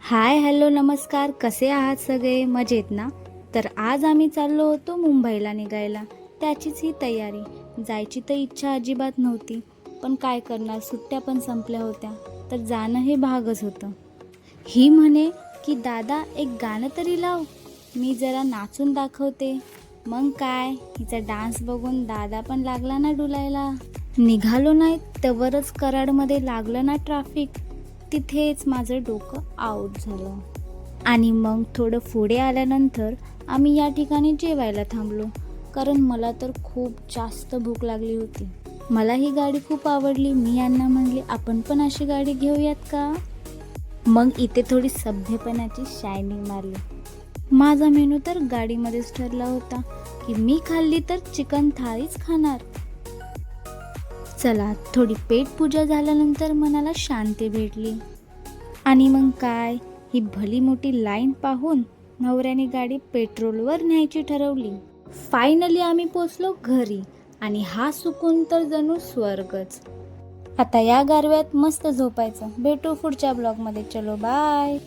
Hi hello नमस्कार, कसे आहात सगळे? मजेत ना? तर आज आम्ही चाललो होतो मुंबईला निघायला. त्याचीच ही तयारी. जायची तर इच्छा अजिबात नव्हती, पण काय करणार, सुट्ट्या पण संपल्या होत्या, तर जाणं हे भागच होतं. ही म्हणे की दादा एक गाणं तरी लाव, मी जरा नाचून दाखवते. मग काय, हिचा डान्स बघून दादा पण लागला ना डुलायला. निघालो नाही तवरच कराडमध्ये लागलं ना ट्रॅफिक. तिथेच माझं डोकं आऊट झालं. आणि मग थोडं पुढे आल्यानंतर आम्ही या ठिकाणी जेवायला थांबलो, कारण मला तर खूप जास्त भूक लागली होती. मला ही गाडी खूप आवडली. मी यांना म्हणले, आपण पण अशी गाडी घेऊयात का? मग इथे थोडी सभ्यपणाची शायनिंग मारली. माझा मेनू तर गाडीमध्येच ठरला होता की मी खाल्ली तर चिकन थाळीच खाणार. चला, थोडी पेटपूजा झाल्यानंतर मनाला शांती भेटली. आणि मग काय, ही भली मोठी लाईन पाहून नवऱ्याने गाडी पेट्रोलवर न्यायची ठरवली. फायनली आम्ही पोचलो घरी आणि हा सुकून तर जणू स्वर्गच. आता या गारव्यात मस्त झोपायचं. भेटू पुढच्या ब्लॉगमध्ये. चलो बाय.